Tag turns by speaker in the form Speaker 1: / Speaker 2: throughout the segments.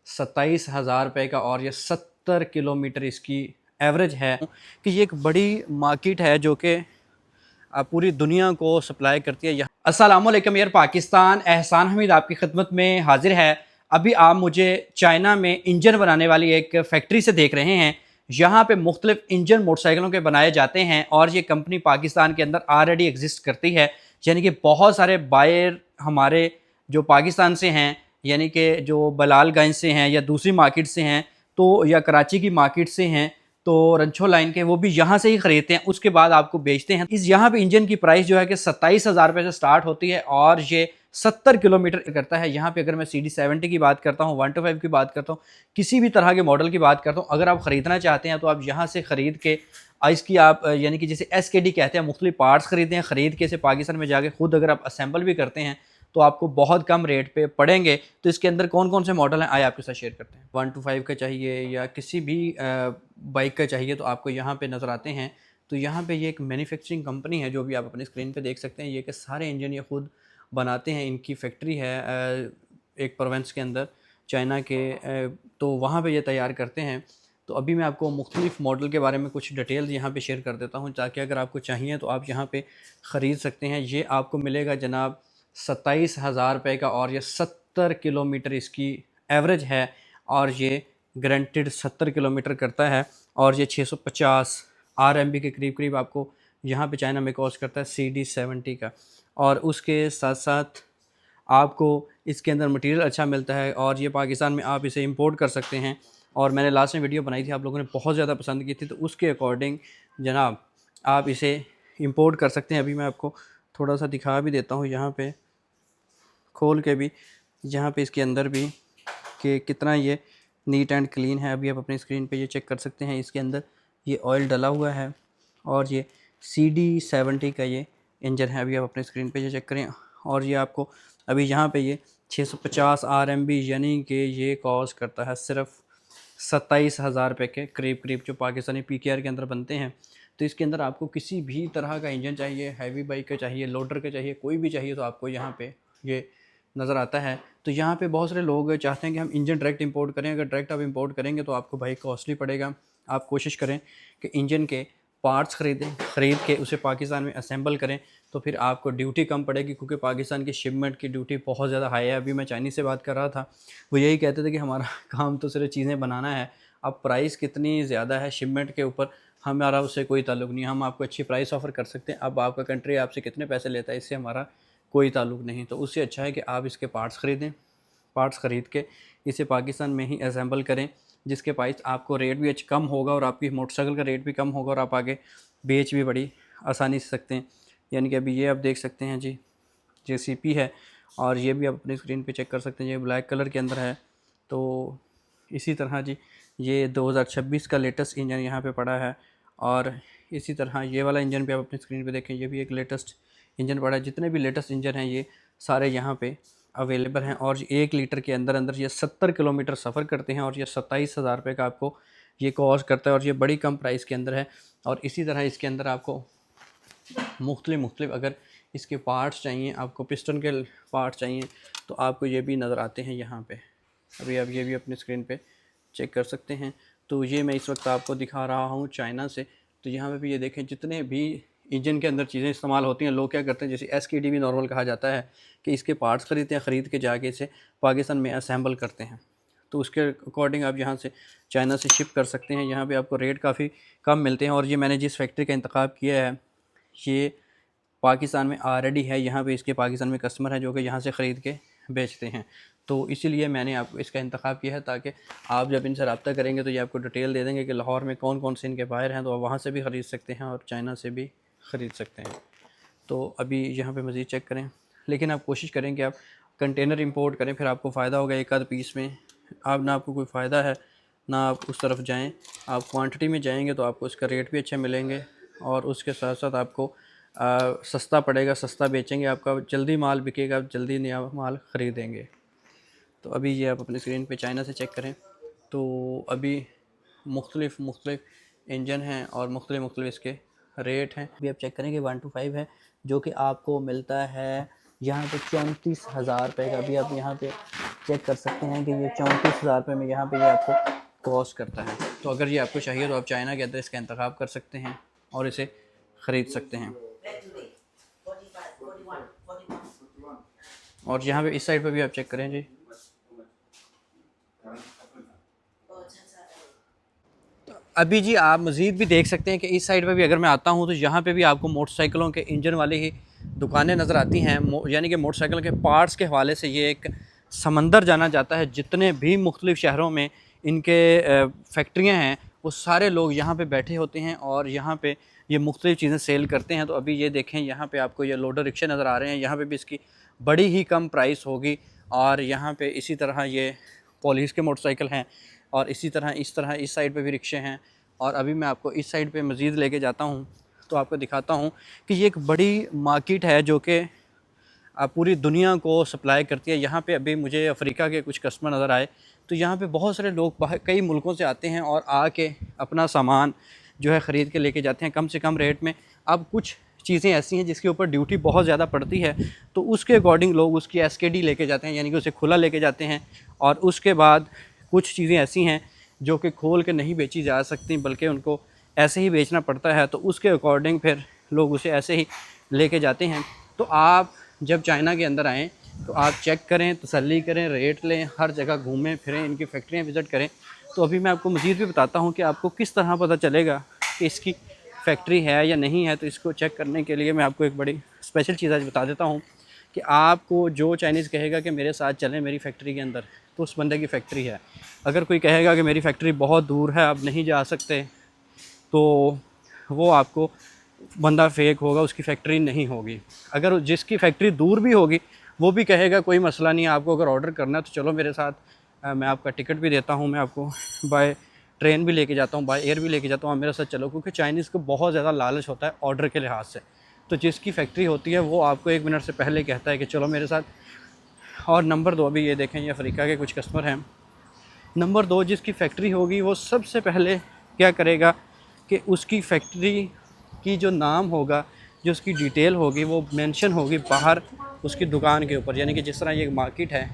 Speaker 1: 27,000 रुपये का, और ये 70 किलोमीटर इसकी एवरेज है। कि ये एक बड़ी मार्केट है जो कि पूरी दुनिया को सप्लाई करती है। अस्सलाम वालेकुम यार पाकिस्तान, एहसान हमीद आपकी खिदमत में हाजिर है। अभी आप मुझे चाइना में इंजन बनाने वाली एक फैक्ट्री से देख रहे हैं। यहाँ पे मुख्तलिफ इंजन मोटरसाइकिलों के बनाए जाते हैं और ये कंपनी पाकिस्तान के अंदर ऑलरेडी एग्जिस्ट करती है। यानी कि बहुत सारे बायर हमारे जो पाकिस्तान से हैं, यानी कि जो बलालगंज से हैं या दूसरी मार्केट से हैं, तो या कराची की मार्केट से हैं, तो रंछो लाइन के, वो भी यहाँ से ही ख़रीदते हैं, उसके बाद आपको बेचते हैं। इस यहाँ पे इंजन की प्राइस जो है कि 27,000 रुपये से स्टार्ट होती है और ये 70 किलोमीटर करता है। यहाँ पे अगर मैं CD70 की बात करता हूँ, 125 की बात करता हूँ, किसी भी तरह के मॉडल की बात करता हूँ, अगर आप ख़रीदना चाहते हैं तो आप यहाँ से ख़रीद के इसकी आप यानी कि जैसे SKD कहते हैं, मुख्तलिफ पार्ट्स ख़रीदते हैं, ख़रीद के इसे पाकिस्तान में जाके खुद अगर आप असेंबल भी करते हैं तो आपको बहुत कम रेट पे पड़ेंगे। तो इसके अंदर कौन कौन से मॉडल हैं आए आपके साथ शेयर करते हैं। 125 का चाहिए या किसी भी बाइक का चाहिए तो आपको यहाँ पे नज़र आते हैं। तो यहाँ पे ये एक मैन्युफैक्चरिंग कंपनी है जो भी आप अपनी स्क्रीन पे देख सकते हैं। ये कि सारे इंजन ये खुद बनाते हैं, इनकी फैक्ट्री है एक प्रोविंस के अंदर चाइना के, तो वहाँ पे ये तैयार करते हैं। तो अभी मैं आपको मुख्तलिफ मॉडल के बारे में कुछ डिटेल्स यहाँ पे शेयर कर देता हूँ, ताकि अगर आपको चाहिए तो आप यहाँ पे ख़रीद सकते हैं। ये आपको मिलेगा जनाब 27,000 रुपये का, और ये 70 किलोमीटर इसकी एवरेज है, और ये गारंटेड 70 किलोमीटर करता है, और ये 650 RMB के करीब करीब आपको यहाँ पे चाइना में कॉस्ट करता है CD70 का। और उसके साथ साथ आपको इसके अंदर मटेरियल अच्छा मिलता है, और ये पाकिस्तान में आप इसे इंपोर्ट कर सकते हैं। और मैंने लास्ट में वीडियो बनाई थी, आप लोगों ने बहुत ज़्यादा पसंद की थी, तो उसके अकॉर्डिंग जनाब आप इसे इंपोर्ट कर सकते हैं। अभी मैं आपको थोड़ा सा दिखा भी देता हूँ यहाँ पे खोल के भी, यहाँ पे इसके अंदर भी कि कितना ये नीट एंड क्लीन है। अभी आप अपनी स्क्रीन पे ये चेक कर सकते हैं। इसके अंदर ये ऑयल डला हुआ है और ये CD70 का ये इंजन है। अभी आप अपनी स्क्रीन पे ये चेक करें, और ये आपको अभी यहाँ पे ये 650 RMB यानी कि ये कॉस्ट करता है सिर्फ 27,000 रुपये के करीब करीब, जो पाकिस्तानी PKR के अंदर बनते हैं। तो इसके अंदर आपको किसी भी तरह का इंजन चाहिए, हैवी बाइक का चाहिए, लोडर का चाहिए, कोई भी चाहिए, तो आपको यहाँ पे ये नज़र आता है। तो यहाँ पे बहुत सारे लोग चाहते हैं कि हम इंजन डायरेक्ट इंपोर्ट करें। अगर डायरेक्ट आप इंपोर्ट करेंगे तो आपको भाई कॉस्टली पड़ेगा। आप कोशिश करें कि इंजन के पार्ट्स ख़रीद के उसे पाकिस्तान में असेंबल करें, तो फिर आपको ड्यूटी कम पड़ेगी, क्योंकि पाकिस्तान की शिपमेंट की ड्यूटी बहुत ज़्यादा हाई है। अभी मैं चाइनीज़ से बात कर रहा था, वो यही कहते थे कि हमारा काम तो सिर्फ चीज़ें बनाना है, अब प्राइस कितनी ज़्यादा है शिपमेंट के ऊपर हमारा उससे कोई ताल्लुक़ नहीं। हम आपको अच्छी प्राइस ऑफ़र कर सकते हैं, अब आपका कंट्री आपसे कितने पैसे लेता है इससे हमारा कोई ताल्लुक़ नहीं। तो उससे अच्छा है कि आप इसके पार्ट्स ख़रीदें, पार्ट्स ख़रीद के इसे पाकिस्तान में ही असेंबल करें, जिसके प्राइस आपको रेट भी अच्छा कम होगा और आपकी मोटरसाइकिल का रेट भी कम होगा, और आप आगे बेच भी बड़ी आसानी से सकते हैं। यानी कि अभी ये आप देख सकते हैं जी, JCP है, और ये भी आप अपनी स्क्रीन पे चेक कर सकते हैं, ये ब्लैक कलर के अंदर है। तो इसी तरह जी ये 2026 का लेटेस्ट इंजन यहाँ पे पड़ा है, और इसी तरह ये वाला इंजन भी आप अपनी स्क्रीन पे देखें, ये भी एक लेटेस्ट इंजन पड़ा है। जितने भी लेटेस्ट इंजन हैं ये सारे यहाँ पे अवेलेबल हैं, और 1 लीटर के अंदर अंदर ये 70 किलोमीटर सफ़र करते हैं, और ये 27,000 रुपये का आपको ये कॉस्ट करता है, और ये बड़ी कम प्राइस के अंदर है। और इसी तरह इसके अंदर आपको मुख्तलिफ अगर इसके पार्ट्स चाहिए, आपको पिस्टन के पार्ट्स चाहिए, तो आपको ये भी नज़र आते हैं यहाँ पे। अभी आप ये भी अपनी स्क्रीन पे चेक कर सकते हैं। तो ये मैं इस वक्त आपको दिखा रहा हूँ चाइना से। तो यहाँ पे भी ये देखें, जितने भी इंजन के अंदर चीज़ें इस्तेमाल होती हैं, लोग क्या करते हैं, जैसे SKD भी नॉर्मल कहा जाता है, कि इसके पार्ट्स ख़रीदते हैं, ख़रीद के जाके इसे पाकिस्तान में असेंबल करते हैं। तो उसके अकॉर्डिंग आप यहाँ से चाइना से शिप कर सकते हैं। यहाँ पे आपको रेट काफ़ी कम मिलते हैं। और ये मैंने जिस फैक्ट्री का इंतखाब किया है ये पाकिस्तान में ऑलरेडी है, यहाँ पे इसके पाकिस्तान में कस्टमर हैं जो कि यहाँ से ख़रीद के बेचते हैं। तो इसीलिए मैंने आपको इसका इंतखाब किया है, ताकि आप जब इनसे रब्ता करेंगे तो ये आपको डिटेल दे देंगे कि लाहौर में कौन कौन से इनके बायर हैं, तो आप वहाँ से भी ख़रीद सकते हैं और चाइना से भी ख़रीद सकते हैं। तो अभी यहाँ पे मज़ीद चेक करें, लेकिन आप कोशिश करें कि आप कंटेनर इंपोर्ट करें, फिर आपको फ़ायदा होगा एक आध पीस में। आप ना आपको कोई फ़ायदा है ना आप उस तरफ जाएं। आप क्वांटिटी में जाएंगे तो आपको इसका रेट भी अच्छे मिलेंगे, और उसके साथ साथ आपको सस्ता पड़ेगा, सस्ता बेचेंगे, आपका जल्दी माल बिकेगा, आप जल्दी नया माल ख़रीदेंगे। तो अभी ये आप अपनी स्क्रीन पे चाइना से चेक करें, तो अभी मुख्तलिफ इंजन हैं और मुख्तलिफ इसके रेट हैं। अभी आप चेक करें कि 125 है, जो कि आपको मिलता है यहाँ पे 34,000 रुपये का। अभी आप यहाँ पे चेक कर सकते हैं कि ये 34,000 रुपये में यहाँ पे ये आपको कॉस्ट करता है। तो अगर ये आपको चाहिए तो आप चाइना के अंदर इसका इंतखाब कर सकते हैं और इसे ख़रीद सकते हैं। और यहाँ पे इस साइड पे भी आप चेक करें जी। तो अभी जी आप मज़ीद भी देख सकते हैं कि इस साइड पे भी अगर मैं आता हूँ तो यहाँ पे भी आपको मोटरसाइकिलों के इंजन वाली ही दुकानें नज़र आती हैं। यानी कि मोटरसाइकिल के पार्ट्स के हवाले से ये एक समंदर जाना जाता है। जितने भी मुख्तलिफ़ शहरों में इनके फैक्ट्रियाँ हैं वो सारे लोग यहाँ पे बैठे होते हैं और यहाँ पे ये मुख्तलिफ़ चीज़ें सेल करते हैं। तो अभी ये देखें, यहाँ पे आपको ये लोडर रिक्शे नज़र आ रहे हैं। यहाँ पे भी इसकी बड़ी ही कम प्राइस होगी। और यहाँ पे इसी तरह ये पुलिस के मोटरसाइकिल हैं और इसी तरह इस साइड पे भी रिक्शे हैं। और अभी मैं आपको इस साइड पे मज़ीद लेके जाता हूँ तो आपको दिखाता हूँ कि ये एक बड़ी मार्केट है जो कि पूरी दुनिया को सप्लाई करती है। यहाँ पे अभी मुझे अफ्रीका के कुछ कस्टमर नज़र आए। तो यहाँ पे बहुत सारे लोग बाहर कई मुल्कों से आते हैं और आके अपना सामान जो है ख़रीद के लेके जाते हैं कम से कम रेट में। अब कुछ चीज़ें ऐसी हैं जिसके ऊपर ड्यूटी बहुत ज़्यादा पड़ती है, तो उसके अकॉर्डिंग लोग उसकी एसकेडी लेके जाते हैं, यानी कि उसे खुला लेके जाते हैं। और उसके बाद कुछ चीज़ें ऐसी हैं जो कि खोल के नहीं बेची जा सकती, बल्कि उनको ऐसे ही बेचना पड़ता है। तो उसके अकॉर्डिंग फिर लोग उसे ऐसे ही लेके जाते हैं। तो आप जब चाइना के अंदर आएँ तो आप चेक करें, तसल्ली करें, रेट लें, हर जगह घूमें फिरें, इनकी फैक्ट्रियाँ विज़िट करें। तो अभी मैं आपको मज़ीद भी बताता हूँ कि आपको किस तरह पता चलेगा कि इसकी फैक्ट्री है या नहीं है। तो इसको चेक करने के लिए मैं आपको एक बड़ी स्पेशल चीज़ आज बता देता हूँ कि आपको जो चाइनीज़ कहेगा कि मेरे साथ चलें मेरी फैक्ट्री के अंदर, तो उस बंदे की फैक्ट्री है। अगर कोई कहेगा कि मेरी फैक्ट्री बहुत दूर है, आप नहीं जा सकते, तो वो आपको बंदा फेक होगा, उसकी फैक्ट्री नहीं होगी। अगर जिसकी फैक्ट्री दूर भी होगी वो भी कहेगा कोई मसला नहीं है, आपको अगर ऑर्डर करना है तो चलो मेरे साथ, मैं आपका टिकट भी देता हूँ, मैं आपको बाय ट्रेन भी लेके जाता हूँ, बाय एयर भी लेके जाता हूँ, आप मेरे साथ चलो। क्योंकि चाइनीज़ को बहुत ज़्यादा लालच होता है ऑर्डर के लिहाज से। तो जिसकी फैक्ट्री होती है वो आपको 1 मिनट से पहले कहता है कि चलो मेरे साथ। और नंबर 2, अभी ये देखें, ये अफ्रीका के कुछ कस्टमर हैं। नंबर 2, जिसकी फैक्ट्री होगी वो सबसे पहले क्या करेगा कि उसकी फैक्ट्री की जो नाम होगा, जो उसकी डिटेल होगी, वो मेंशन होगी बाहर उसकी दुकान के ऊपर। यानी कि जिस तरह ये एक मार्केट है,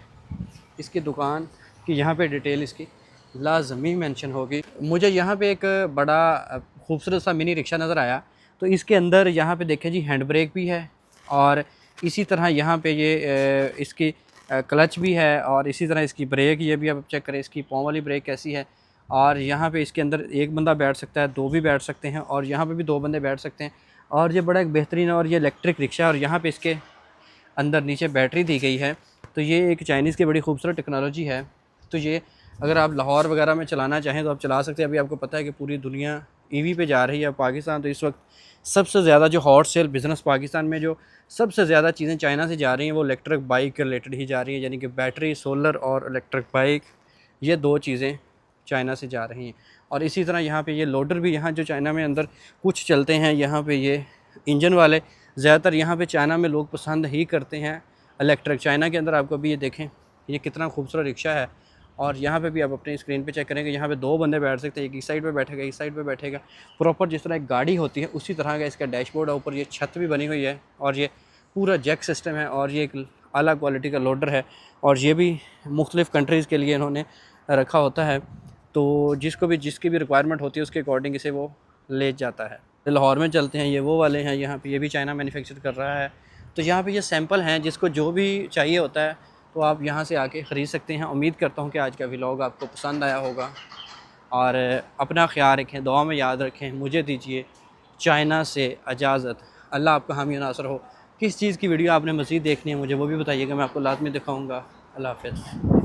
Speaker 1: इसकी दुकान की यहाँ पे डिटेल इसकी लाजमी मेंशन होगी। मुझे यहाँ पे एक बड़ा खूबसूरत सा मिनी रिक्शा नज़र आया। तो इसके अंदर यहाँ पे देखें जी, हैंड ब्रेक भी है और इसी तरह यहाँ पे ये इसकी क्लच भी है और इसी तरह इसकी ब्रेक, ये भी आप चेक करें इसकी पाँव वाली ब्रेक कैसी है। और यहाँ पे इसके अंदर एक बंदा बैठ सकता है, 2 भी बैठ सकते हैं और यहाँ पे भी 2 बंदे बैठ सकते हैं। और ये बड़ा एक बेहतरीन और ये इलेक्ट्रिक रिक्शा है और यहाँ पे इसके अंदर नीचे बैटरी दी गई है। तो ये एक चाइनीज़ की बड़ी खूबसूरत टेक्नोलॉजी है। तो ये अगर आप लाहौर वगैरह में चलाना चाहें तो आप चला सकते हैं। अभी आपको पता है कि पूरी दुनिया ईवी पे जा रही है। पाकिस्तान तो इस वक्त सबसे ज़्यादा जो हॉट सेल बिज़नेस पाकिस्तान में जो सबसे ज़्यादा चीज़ें चाइना से जा रही हैं वो इलेक्ट्रिक बाइक के रिलेटेड ही जा रही हैं। यानी कि बैटरी, सोलर और इलेक्ट्रिक बाइक, ये 2 चीज़ें चाइना से जा रही हैं। और इसी तरह यहाँ पे ये लोडर भी, यहाँ जो चाइना में अंदर कुछ चलते हैं, यहाँ पे ये इंजन वाले ज़्यादातर यहाँ पे चाइना में लोग पसंद ही करते हैं इलेक्ट्रिक। चाइना के अंदर आपको अभी ये देखें, ये कितना खूबसूरत रिक्शा है। और यहाँ पे भी आप अपनी स्क्रीन पे चेक करेंगे, यहाँ पे 2 बंदे बैठ सकते हैं, एक इस साइड पे बैठेगा, इस साइड पे बैठेगा। प्रॉपर जिस तरह एक गाड़ी होती है उसी तरह का इसका डैशबोर्ड है। ऊपर ये छत भी बनी हुई है और ये पूरा जैक सिस्टम है और ये एक आला क्वालिटी का लोडर है। और ये भी मुख्तलिफ़ कंट्रीज़ के लिए इन्होंने रखा होता है। तो जिसकी भी रिक्वायरमेंट होती है उसके अकॉर्डिंग इसे वो ले जाता है। लाहौर में चलते हैं, ये वो वाले हैं, यहाँ पे ये भी चाइना मैन्युफैक्चर कर रहा है। तो यहाँ पे ये सैंपल हैं, जिसको जो भी चाहिए होता है तो आप यहाँ से आके ख़रीद सकते हैं। उम्मीद करता हूँ कि आज का व्लॉग आपको पसंद आया होगा और अपना ख्याल रखें, दुआ में याद रखें। मुझे दीजिए चाइना से इजाज़त। अल्लाह आपका हामी नासर हो। किस चीज़ की वीडियो आपने मज़ीद देखनी है मुझे वो भी बताइएगा, मैं आपको लाज़मी दिखाऊँगा। अल्लाह हाफ़िज़।